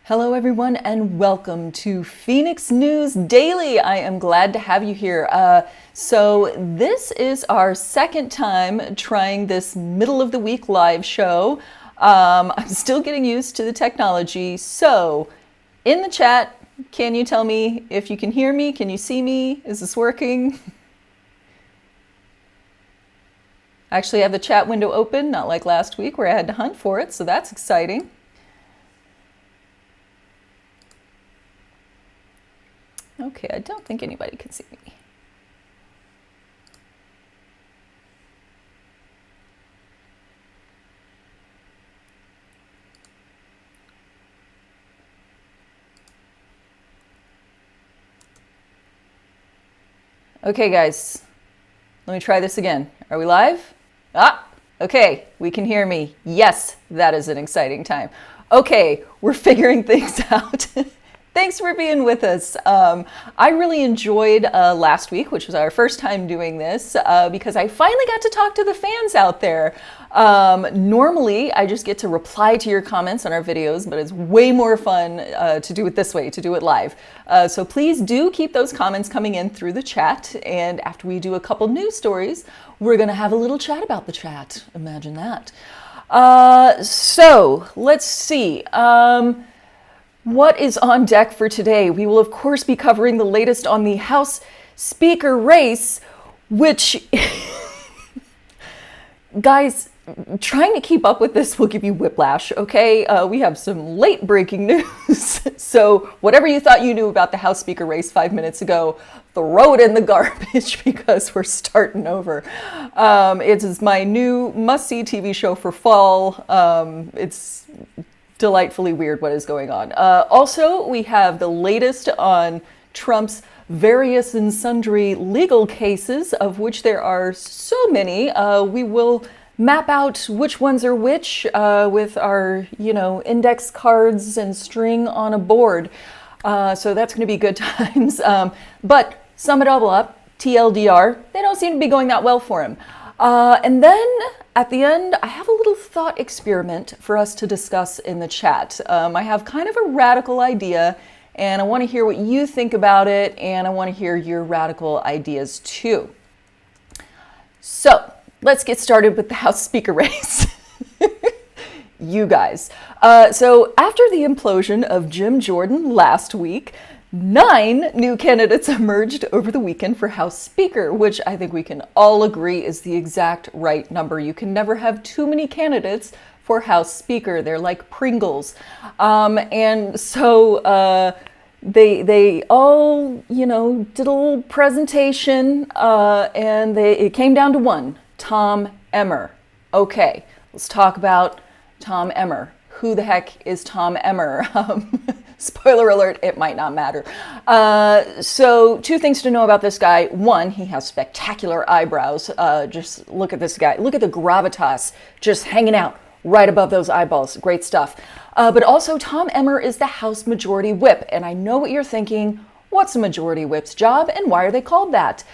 Hello everyone and welcome to Fenix News Daily. I am glad to have you here. So this is our second time trying this middle of the week live show. I'm still getting used to the technology. So in the chat, can you tell me if you can hear me? Can you see me? Is this working? I actually have the chat window open, not like last week where I had to hunt for it. So that's exciting. Okay, I don't think anybody can see me. Okay, guys, let me try this again. Are we live? Okay, we can hear me. Yes, that is an exciting time. Okay, we're figuring things out. Thanks for being with us. I really enjoyed last week, which was our first time doing this, because I finally got to talk to the fans out there. Normally, I just get to reply to your comments on our videos, but it's way more fun to do it this way, to do it live. So please do keep those comments coming in through the chat. And after we do a couple news stories, we're going to have a little chat about the chat. Imagine that. So let's see. What is on deck for today? We will, of course, be covering the latest on the House Speaker race, which, guys, trying to keep up with this will give you whiplash, okay? We have some late breaking news. So whatever you thought you knew about the House Speaker race 5 minutes ago, throw it in the garbage because we're starting over. It is my new must-see TV show for fall. It's delightfully weird what is going on. Also, we have the latest on Trump's various and sundry legal cases, of which there are so many. We will map out which ones are which with our, index cards and string on a board. So that's going to be good times. But sum it all up, TLDR, they don't seem to be going that well for him. And then at the end, I have a little thought experiment for us to discuss in the chat. I have kind of a radical idea, and I want to hear what you think about it, and I want to hear your radical ideas too. So let's get started with the House Speaker race. You guys. So after the implosion of Jim Jordan last week, 9 new candidates emerged over the weekend for House Speaker, which I think we can all agree is the exact right number. You can never have too many candidates for House Speaker. They're like Pringles. And so they all, did a little presentation, and it came down to one, Tom Emmer. Okay, let's talk about Tom Emmer. Who the heck is Tom Emmer? Spoiler alert, it might not matter. So 2 things to know about this guy. 1, he has spectacular eyebrows. Just look at this guy. Look at the gravitas just hanging out right above those eyeballs. Great stuff. But also, Tom Emmer is the House Majority Whip. And I know what you're thinking. What's a Majority Whip's job and why are they called that?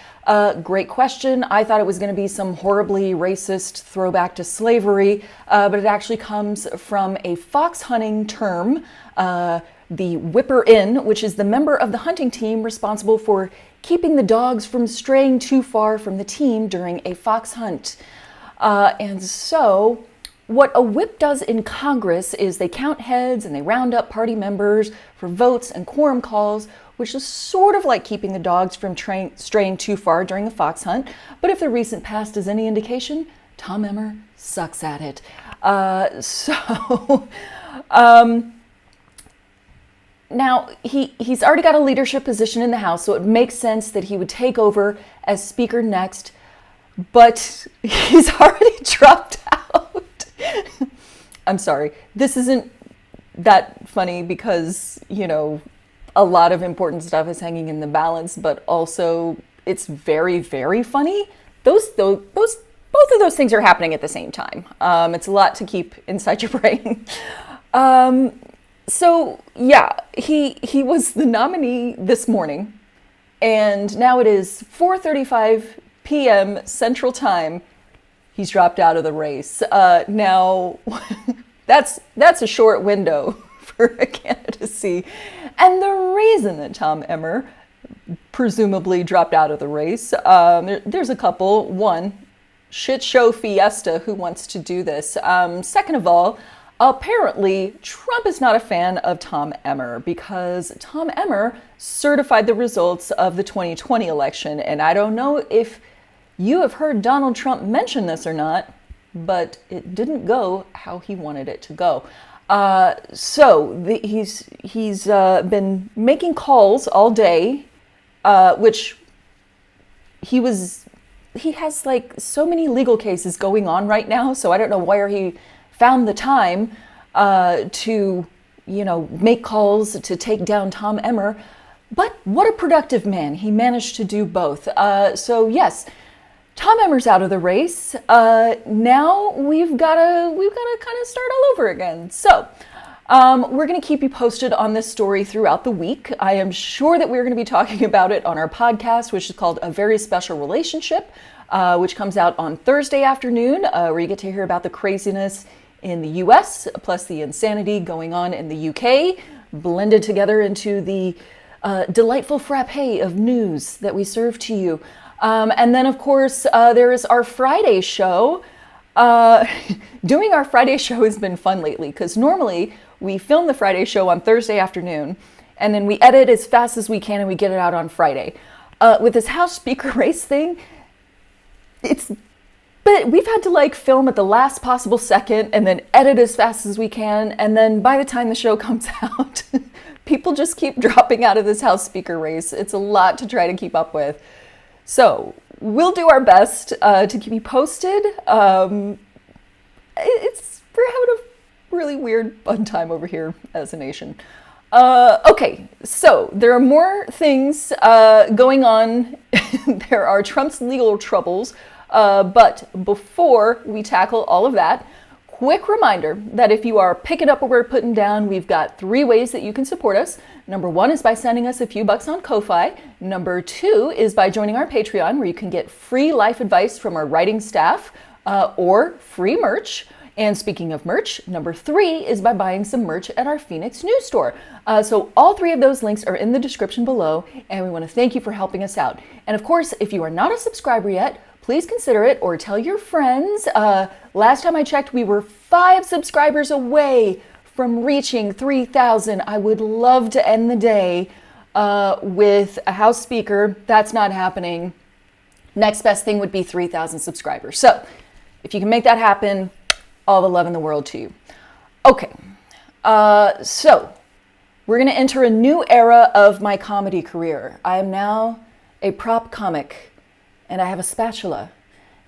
Great question. I thought it was going to be some horribly racist throwback to slavery, but it actually comes from a fox hunting term, the whipper-in, which is the member of the hunting team responsible for keeping the dogs from straying too far from the team during a fox hunt. And so what a whip does in Congress is they count heads and they round up party members for votes and quorum calls, which is sort of like keeping the dogs from straying too far during a fox hunt. But if the recent past is any indication, Tom Emmer sucks at it. Now, he's already got a leadership position in the House, so it makes sense that he would take over as Speaker next, but he's already dropped out. I'm sorry. This isn't that funny because, a lot of important stuff is hanging in the balance, but also it's very, very funny. Both of those things are happening at the same time. It's a lot to keep inside your brain. So yeah, he was the nominee this morning, and now it is 4:35 p.m. Central Time. He's dropped out of the race. Now, that's a short window for a candidacy. And the reason that Tom Emmer presumably dropped out of the race, there's a couple. One, shit show fiesta, who wants to do this? Second of all, apparently Trump is not a fan of Tom Emmer because Tom Emmer certified the results of the 2020 election. And I don't know if you have heard Donald Trump mention this or not, but it didn't go how he wanted it to go. He's been making calls all day, which he has like so many legal cases going on right now. So I don't know where he found the time to, make calls to take down Tom Emmer. But what a productive man. He managed to do both. So yes, Tom Emmer's out of the race. Now we've got to kind of start all over again. So we're going to keep you posted on this story throughout the week. I am sure that we're going to be talking about it on our podcast, which is called A Very Special Relationship, which comes out on Thursday afternoon, where you get to hear about the craziness in the US, plus the insanity going on in the UK, blended together into the delightful frappe of news that we serve to you. And then, of course, there is our Friday show. Doing our Friday show has been fun lately because normally we film the Friday show on Thursday afternoon and then we edit as fast as we can and we get it out on Friday. With this House Speaker race thing, but we've had to film at the last possible second and then edit as fast as we can. And then by the time the show comes out, people just keep dropping out of this House Speaker race. It's a lot to try to keep up with. So we'll do our best to keep you posted. We're having a really weird, fun time over here as a nation. Okay, so there are more things going on. There are Trump's legal troubles. But before we tackle all of that, quick reminder that if you are picking up what we're putting down, we've got 3 ways that you can support us. Number 1 is by sending us a few bucks on Ko-Fi. Number 2 is by joining our Patreon, where you can get free life advice from our writing staff or free merch. And speaking of merch, number 3 is by buying some merch at our Fenix News store. So all 3 of those links are in the description below, and we want to thank you for helping us out. And of course, if you are not a subscriber yet, please consider it or tell your friends. Last time I checked, we were 5 subscribers away from reaching 3,000. I would love to end the day with a House Speaker. That's not happening. Next best thing would be 3,000 subscribers. So if you can make that happen, all the love in the world to you. Okay, so we're going to enter a new era of my comedy career. I am now a prop comic. And I have a spatula.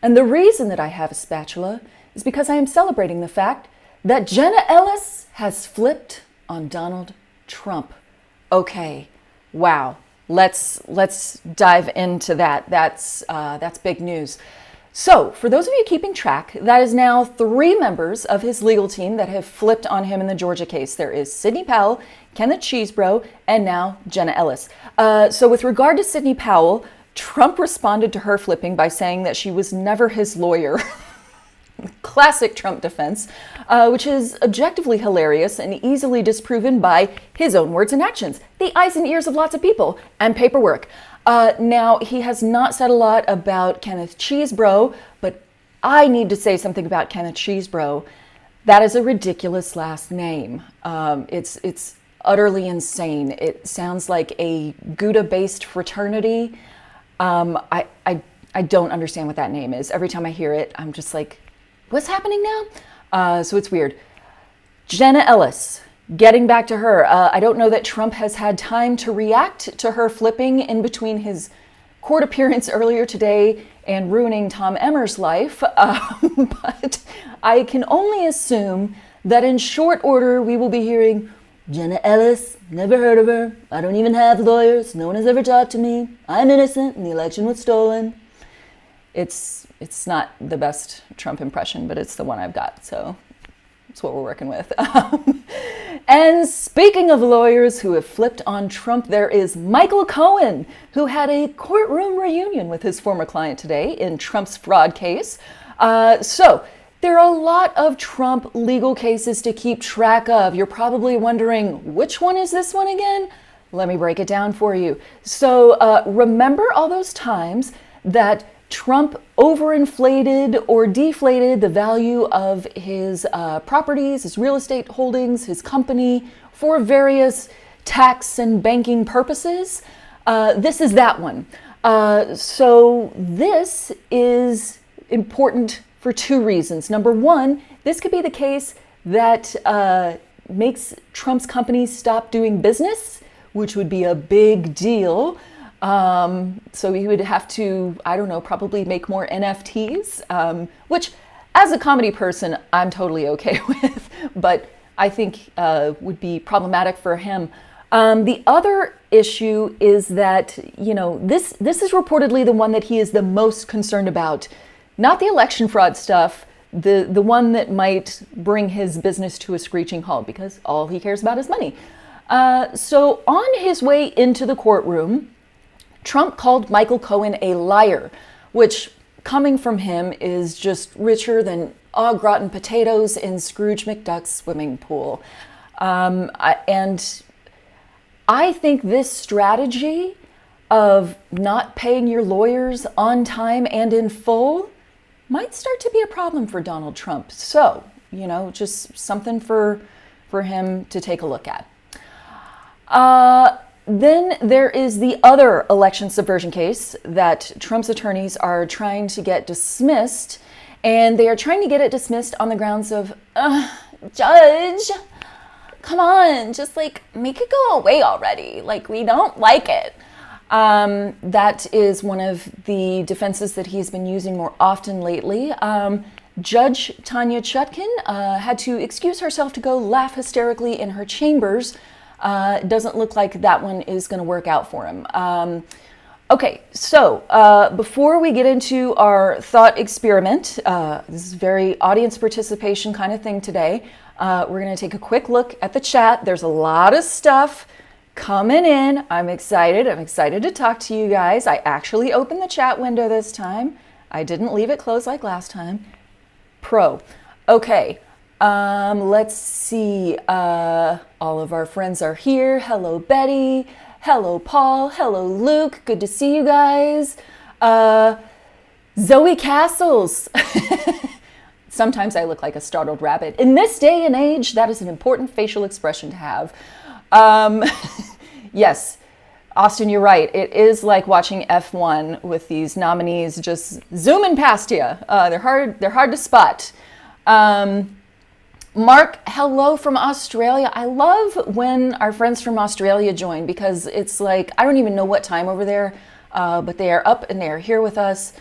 And the reason that I have a spatula is because I am celebrating the fact that Jenna Ellis has flipped on Donald Trump. Okay, wow. Let's dive into that. That's big news. So, for those of you keeping track, that is now 3 members of his legal team that have flipped on him in the Georgia case. There is Sidney Powell, Kenneth Chesebro, and now Jenna Ellis. So with regard to Sidney Powell, Trump responded to her flipping by saying that she was never his lawyer. Classic Trump defense, which is objectively hilarious and easily disproven by his own words and actions. The eyes and ears of lots of people and paperwork. Now, he has not said a lot about Kenneth Chesebro, but I need to say something about Kenneth Chesebro. That is a ridiculous last name. It's utterly insane. It sounds like a Gouda-based fraternity. I don't understand what that name is. Every time I hear it, I'm just like, what's happening now? So it's weird. Jenna Ellis, getting back to her. I don't know that Trump has had time to react to her flipping in between his court appearance earlier today and ruining Tom Emmer's life. But I can only assume that in short order, we will be hearing Jenna Ellis, never heard of her. I don't even have lawyers. No one has ever talked to me. I'm innocent and the election was stolen. It's not the best Trump impression, but it's the one I've got. So that's what we're working with. And speaking of lawyers who have flipped on Trump, there is Michael Cohen, who had a courtroom reunion with his former client today in Trump's fraud case. So There are a lot of Trump legal cases to keep track of. You're probably wondering, which one is this one again? Let me break it down for you. So remember all those times that Trump overinflated or deflated the value of his properties, his real estate holdings, his company for various tax and banking purposes? This is that one. So this is important for two reasons. Number one, this could be the case that makes Trump's companies stop doing business, which would be a big deal. So he would have to, I don't know, probably make more NFTs, which as a comedy person, I'm totally okay with, but I think would be problematic for him. The other issue is that, this is reportedly the one that he is the most concerned about. Not the election fraud stuff, the one that might bring his business to a screeching halt because all he cares about is money. So on his way into the courtroom, Trump called Michael Cohen a liar, which coming from him is just richer than au gratin potatoes in Scrooge McDuck's swimming pool. And I think this strategy of not paying your lawyers on time and in full might start to be a problem for Donald Trump. So, just something for him to take a look at. Then there is the other election subversion case that Trump's attorneys are trying to get dismissed. And they are trying to get it dismissed on the grounds of, Judge, come on, just make it go away already. We don't like it. That is one of the defenses that he's been using more often lately. Judge Tanya Chutkin had to excuse herself to go laugh hysterically in her chambers. Doesn't look like that one is going to work out for him. Okay, so before we get into our thought experiment, this is very audience participation kind of thing today. We're going to take a quick look at the chat. There's a lot of stuff coming in. I'm excited. I'm excited to talk to you guys. I actually opened the chat window this time. I didn't leave it closed like last time. Pro. Okay. Let's see. All of our friends are here. Hello, Betty. Hello, Paul. Hello, Luke. Good to see you guys. Zoe Castles. Sometimes I look like a startled rabbit. In this day and age, that is an important facial expression to have. Yes, Austin, you're right. It is like watching F1 with these nominees just zooming past you. They're hard to spot. Mark, hello from Australia. I love when our friends from Australia join because it's I don't even know what time over there, but they are up and they are here with us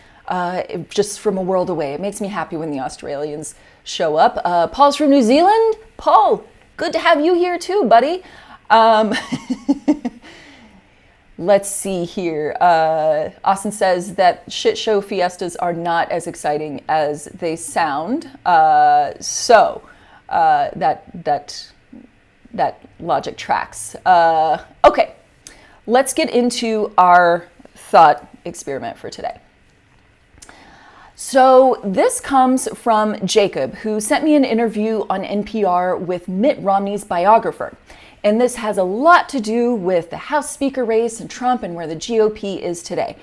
just from a world away. It makes me happy when the Australians show up. Paul's from New Zealand. Paul, good to have you here too, buddy. Let's see here. Austin says that shit show fiestas are not as exciting as they sound. That logic tracks. Okay, let's get into our thought experiment for today. So this comes from Jacob, who sent me an interview on NPR with Mitt Romney's biographer. And this has a lot to do with the House Speaker race and Trump and where the GOP is today.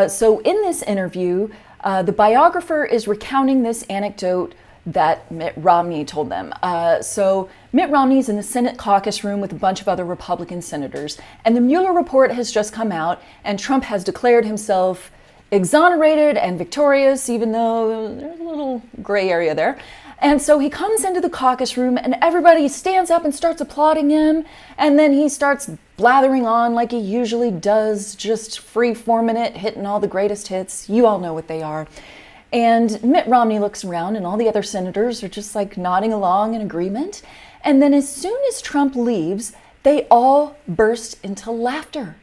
So in this interview, the biographer is recounting this anecdote that Mitt Romney told them. So Mitt Romney's in the Senate caucus room with a bunch of other Republican senators, and the Mueller report has just come out, and Trump has declared himself exonerated and victorious, even though there's a little gray area there. And so he comes into the caucus room and everybody stands up and starts applauding him. And then he starts blathering on like he usually does, just free-forming it, hitting all the greatest hits. You all know what they are. And Mitt Romney looks around and all the other senators are just nodding along in agreement. And then as soon as Trump leaves, they all burst into laughter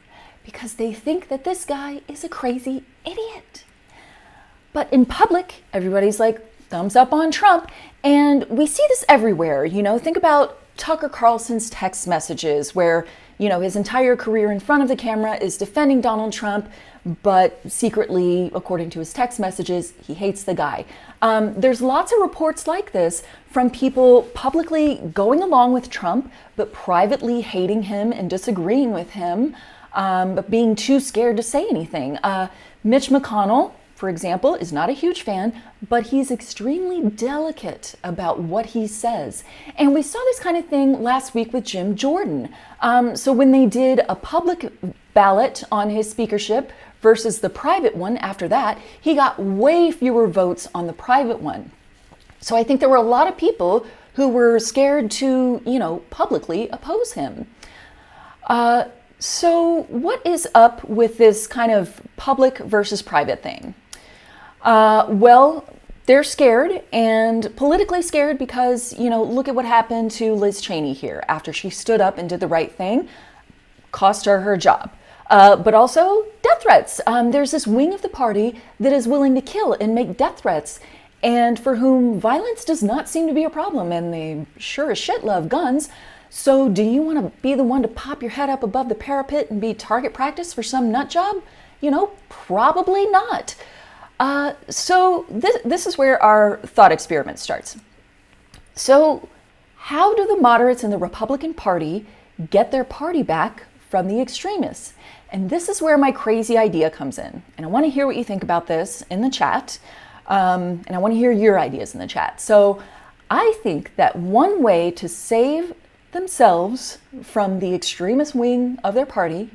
because they think that this guy is a crazy idiot. But in public, everybody's thumbs up on Trump. And we see this everywhere. Think about Tucker Carlson's text messages where, his entire career in front of the camera is defending Donald Trump, but secretly, according to his text messages, he hates the guy. There's lots of reports like this from people publicly going along with Trump, but privately hating him and disagreeing with him, but being too scared to say anything. Mitch McConnell, for example, is not a huge fan, but he's extremely delicate about what he says. And we saw this kind of thing last week with Jim Jordan. So when they did a public ballot on his speakership versus the private one after that, he got way fewer votes on the private one. So I think there were a lot of people who were scared to, publicly oppose him. So what is up with this kind of public versus private thing? Well, they're scared, and politically scared because, look at what happened to Liz Cheney here after she stood up and did the right thing, cost her job. But also death threats. There's this wing of the party that is willing to kill and make death threats, and for whom violence does not seem to be a problem, and they sure as shit love guns. So do you want to be the one to pop your head up above the parapet and be target practice for some nut job? Probably not. So this is where our thought experiment starts. So how do the moderates in the Republican Party get their party back from the extremists? And this is where my crazy idea comes in. And I want to hear what you think about this in the chat. And I want to hear your ideas in the chat. So I think that one way to save themselves from the extremist wing of their party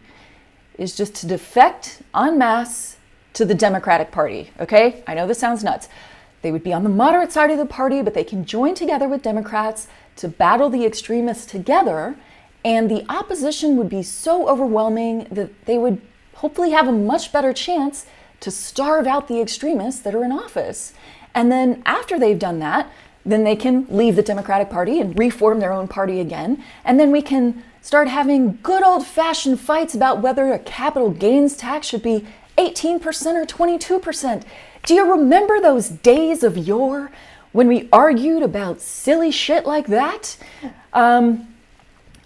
is just to defect en masse to the Democratic Party, okay? I know this sounds nuts. They would be on the moderate side of the party, but they can join together with Democrats to battle the extremists together, and the opposition would be so overwhelming that they would hopefully have a much better chance to starve out the extremists that are in office. And then after they've done that, then they can leave the Democratic Party and reform their own party again. And then we can start having good old-fashioned fights about whether a capital gains tax should be 18% or 22%. Do you remember those days of yore when we argued about silly shit like that?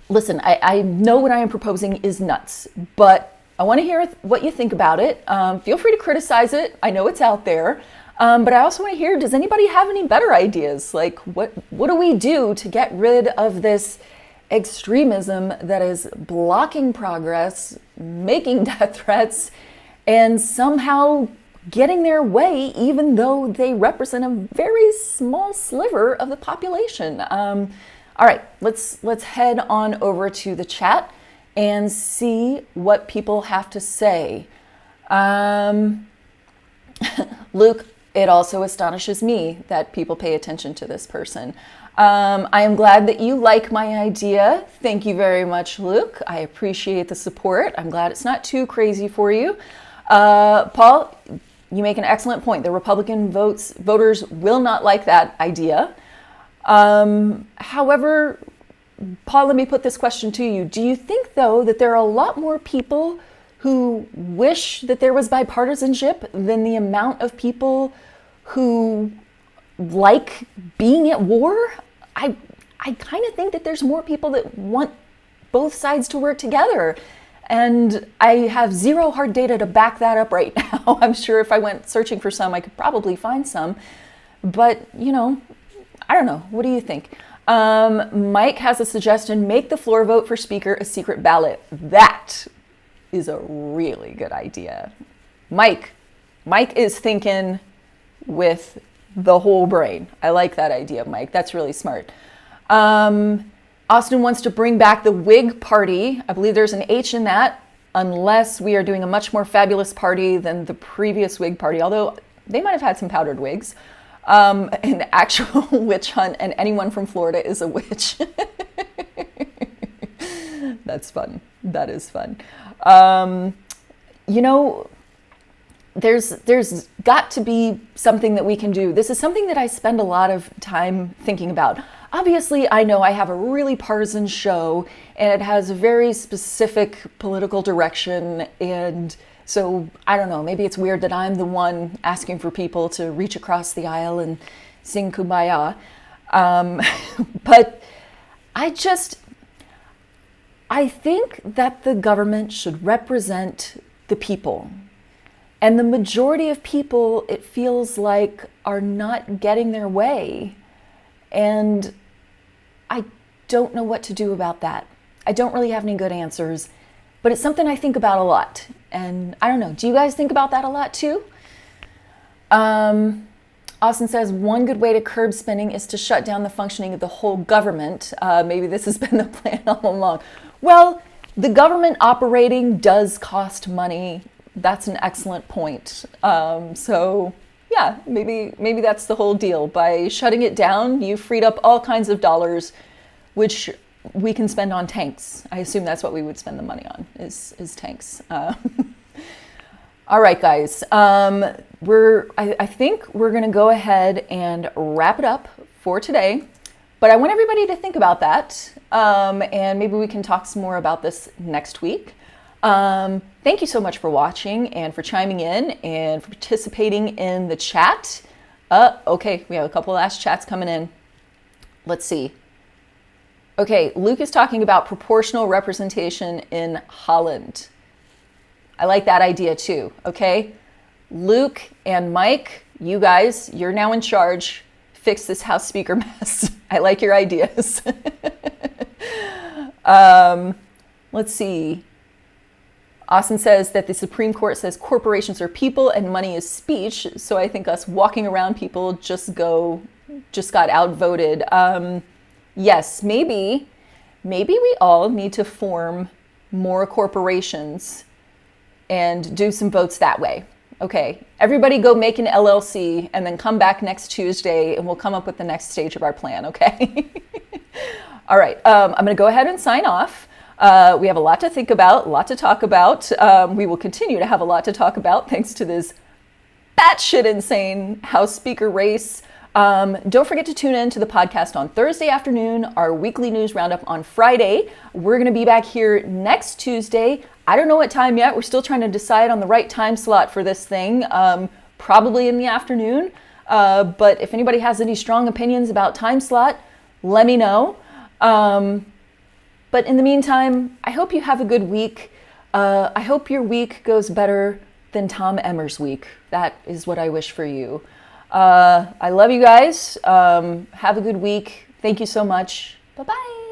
Listen, I know what I am proposing is nuts, but I want to hear what you think about it. Feel free to criticize it. I know it's out there. But I also want to hear, does anybody have any better ideas? Like, what do we do to get rid of this extremism that is blocking progress, making death threats, and somehow getting their way, even though they represent a very small sliver of the population? All right, let's head on over to the chat and see what people have to say. Luke, it also astonishes me that people pay attention to this person. I am glad that you like my idea. Thank you very much, Luke. I appreciate the support. I'm glad it's not too crazy for you. Paul, you make an excellent point. The Republican voters will not like that idea. However, Paul, let me put this question to you. Do you think, though, that there are a lot more people who wish that there was bipartisanship than the amount of people who like being at war? I kind of think that there's more people that want both sides to work together. And I have zero hard data to back that up right now. I'm sure if I went searching for some, I could probably find some. But, I don't know. What do you think? Mike has a suggestion. Make the floor vote for speaker a secret ballot. That is a really good idea. Mike is thinking with the whole brain. I like that idea, Mike. That's really smart. Austin wants to bring back the Whig Party. I believe there's an H in that, unless we are doing a much more fabulous party than the previous Whig Party, although they might have had some powdered wigs. An actual witch hunt, and anyone from Florida is a witch. That's fun. That is fun. There's got to be something that we can do. This is something that I spend a lot of time thinking about. Obviously, I know I have a really partisan show, and it has a very specific political direction, and so I don't know, maybe it's weird that I'm the one asking for people to reach across the aisle and sing Kumbaya. But I think that the government should represent the people. And the majority of people, it feels like, are not getting their way. And I don't know what to do about that. I don't really have any good answers, but it's something I think about a lot. And I don't know, do you guys think about that a lot too? Austin says, one good way to curb spending is to shut down the functioning of the whole government. Maybe this has been the plan all along. Well, the government operating does cost money. That's an excellent point. So yeah, maybe that's the whole deal. By shutting it down, you freed up all kinds of dollars, which we can spend on tanks. I assume that's what we would spend the money on, is tanks. All right, guys. I think we're going to go ahead and wrap it up for today. But I want everybody to think about that. And maybe we can talk some more about this next week. Thank you so much for watching and for chiming in and for participating in the chat. Okay, we have a couple last chats coming in. Let's see. Okay, Luke is talking about proportional representation in Holland. I like that idea too, okay? Luke and Mike, you guys, you're now in charge. Fix this House Speaker mess. I like your ideas. Let's see. Austin says that the Supreme Court says corporations are people and money is speech. So I think us walking around people just got outvoted. Yes, maybe we all need to form more corporations and do some votes that way. Okay, everybody go make an LLC and then come back next Tuesday and we'll come up with the next stage of our plan, okay? All right, I'm gonna go ahead and sign off. We have a lot to think about, a lot to talk about. We will continue to have a lot to talk about thanks to this batshit insane House Speaker race. Don't forget to tune in to the podcast on Thursday afternoon, our weekly news roundup on Friday. We're gonna be back here next Tuesday. I don't know what time yet. We're still trying to decide on the right time slot for this thing, probably in the afternoon. But if anybody has any strong opinions about time slot, let me know. But in the meantime, I hope you have a good week. I hope your week goes better than Tom Emmer's week. That is what I wish for you. I love you guys. Have a good week. Thank you so much. Bye-bye.